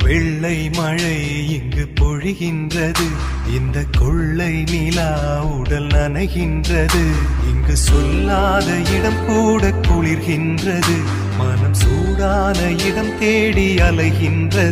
வெள்ளை மழை இங்கு பொழிகின்றது, இந்த கொள்ளை நிலா உடல் நனைகின்றது. இங்கு சொல்லாத இடம் கூட குளிர்கின்றது, மனம் சூடான இடம் தேடி அலைகின்றது.